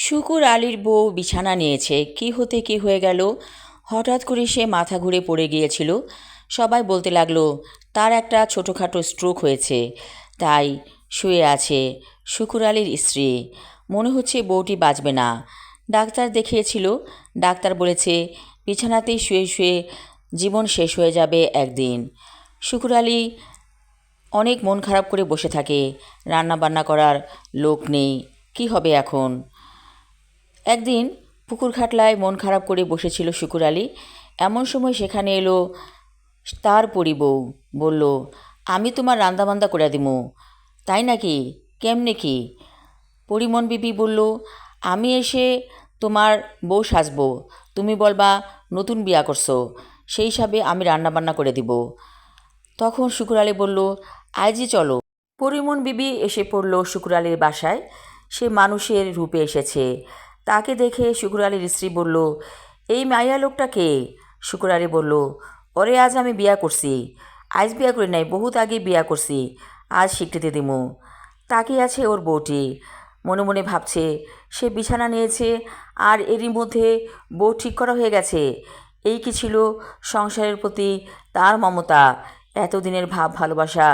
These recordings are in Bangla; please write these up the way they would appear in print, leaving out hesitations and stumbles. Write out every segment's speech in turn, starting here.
শুকুর আলীর বউ বিছানা নিয়েছে। কি হতে কি হয়ে গেল, হঠাৎ করে সে মাথা ঘুরে পড়ে গিয়েছিল। সবাই বলতে লাগলো তার একটা ছোটোখাটো স্ট্রোক হয়েছে, তাই শুয়ে আছে। শুকুর আলীর স্ত্রী মনে হচ্ছে বউটি বাঁচবে না। ডাক্তার দেখিয়েছিল, ডাক্তার বলেছে বিছানাতেই শুয়ে শুয়ে জীবন শেষ হয়ে যাবে একদিন। শুকুর আলী অনেক মন খারাপ করে বসে থাকে, রান্না বান্না করার লোক নেই, কি হবে এখন। একদিন পুকুর খাটলায় মন খারাপ করে বসেছিল শুকুর আলী। এমন সময় সেখানে এলো তার পরিবউ। বলল, আমি তোমার রান্দাবান্দা করে দিমু। তাই নাকি? কেমনে কি? পরিমন বিবি বলল, আমি এসে তোমার বউ সাজবো, তুমি বলবা নতুন বিয়া করছো, সেই হিসাবে আমি রান্নাবান্না করে দিব। তখন শুকুর আলী বলল, আইজি চলো। পরিমন বিবি এসে পড়ল শুকুর আলীর বাসায়। সে মানুষের রূপে এসেছে। তাকে দেখে শুকুর আলীর স্ত্রী বলল, এই মাইয়া লোকটা কে? শুকুর আলী বলল, ওরে আজ আমি বিয়া করছি। আজ বিয়া করি নাই, বহুত আগে বিয়া করছি, আজ স্বীকৃতি দিমু। তাকিয়ে আছে ওর বউটি, মনে মনে ভাবছে সে বিছানা নিয়েছে আর এরই মধ্যে বউ ঠিক করা হয়ে গেছে। এই কি ছিল সংসারের প্রতি তার মমতা, এতদিনের ভাব ভালোবাসা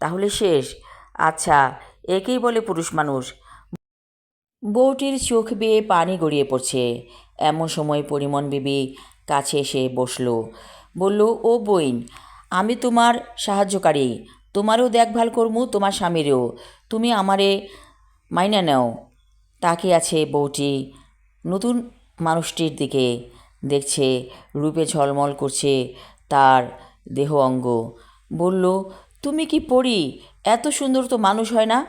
তাহলে শেষ? আচ্ছা, একেই বলে পুরুষ মানুষ। বউটির চোখ বেয়ে পানি গড়িয়ে পড়ছে। এমন সময় পরিমন বিবি কাছে এসে বসল। বলল, ও বইন, আমি তোমার সাহায্যকারী, তোমারও দেখভাল করমু, তোমার স্বামীরও। তুমি আমারে মাইনা নেও। তাকিয়ে আছে বউটি নতুন মানুষটির দিকে, দেখছে রূপে ঝলমল করছে তার দেহ অঙ্গ। বলল, তুমি কি পড়ি? এত সুন্দর তো মানুষ হয় না।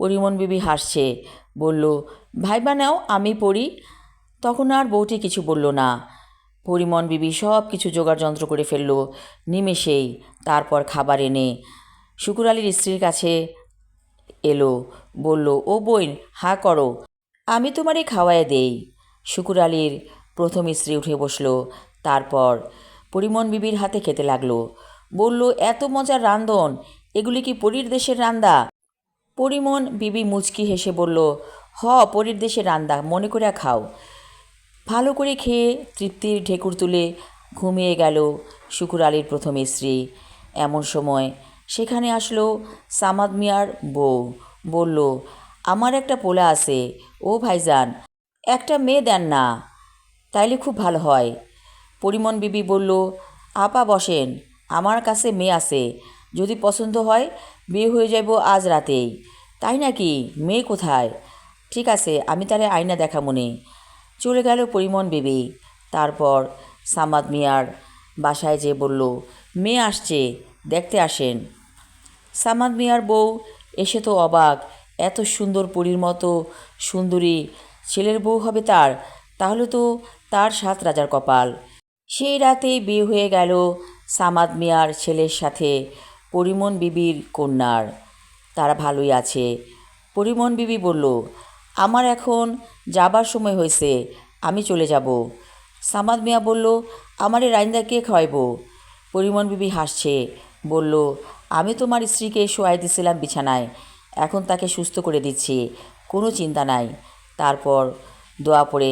পরিমন বিবি হাসছে, বলল, ভাইবা নাও আমি পড়ি। তখন আর বউটি কিছু বলল না। পরিমন বিবি সব কিছু জোগাড় যন্ত্র করে ফেলল নিমেষেই। তারপর খাবার এনে শুকুর আলীর স্ত্রীর কাছে এলো। বলল, ও বইন, হা করো, আমি তোমারে খাওয়ায় দেই। শুকুর আলীর প্রথম স্ত্রী উঠে বসল। তারপর পরিমন বিবির হাতে খেতে লাগলো। বলল, এত মজার রান্ধন, এগুলি কি পরীর দেশের রান্দা? পরিমন বিবি মুচকি হেসে বলল, হ, পরীর দেশের রান্দা, মনে করে খাও। ভালো করে খেয়ে তৃপ্তির ঢেকুর তুলে ঘুমিয়ে গেল শুকুর আলীর প্রথম স্ত্রী। এমন সময় সেখানে আসলো সামাদ মিয়ার বউ। বলল, আমার একটা পোলা আছে, ও ভাইজান, একটা মেয়ে দেন না, তাইলে খুব ভালো হয়। পরিমন বিবি বলল, আপা বসেন, আমার কাছে মেয়ে আছে, যদি পছন্দ হয় বিয়ে হয়ে যাব আজ রাতেই। তাই নাকি? মেয়ে কোথায়? ঠিক আছে, আমি তাহলে আয়না দেখা মনে। চলে গেল পরিমন বিবি। তারপর সামাদ মিয়ার বাসায় যেয়ে বলল, মেয়ে আসছে, দেখতে আসেন। সামাদ মিয়ার বউ এসে তো অবাক, এত সুন্দর পরীর মতো সুন্দরী ছেলের বউ হবে তার, তাহলে তো তার 7 রাজার কপাল। সেই রাতেই বিয়ে হয়ে গেল সামাদ মিয়ার ছেলের সাথে পরিমন বিবির কন্যার। তারা ভালোই আছে। পরিমন বিবি বলল, আমার এখন যাবার সময় হয়েছে, আমি চলে যাব। সামাদ মিয়া বলল, আমারে রাইন্দা কে খাওয়াইব? পরিমন বিবি হাসছে, বলল, আমি তোমার স্ত্রীকে শোয়াই দিছিলাম বিছানায়, এখন তাকে সুস্থ করে দিচ্ছি, কোনো চিন্তা নাই। তারপর দোয়া পড়ে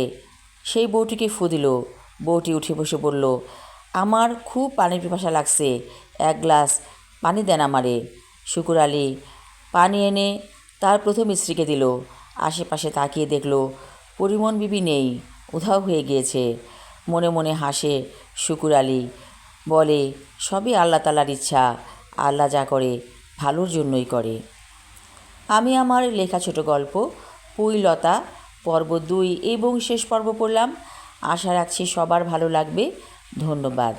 সেই বউটিকে ফু দিল। বউটি উঠে বসে বলল, আমার খুব পানির পিপাসা লাগছে, 1 গ্লাস পানি দেন আমারে। শুকুর আলী পানি এনে তার প্রথম স্ত্রীকে দিল। আশেপাশে তাকিয়ে দেখল পরিমন বিবি নেই, উধাও হয়ে গিয়েছে। মনে মনে হাসে শুকুর আলী, বলে, সবই আল্লাহ তাআলার ইচ্ছা, আল্লাহ যা করে ভালোর জন্যই করে। আমি আমার লেখা ছোট গল্প পুইলতা পর্ব 2 এবং শেষ পর্ব পড়লাম। আশা রাখছি সবার ভালো লাগবে। ধন্যবাদ।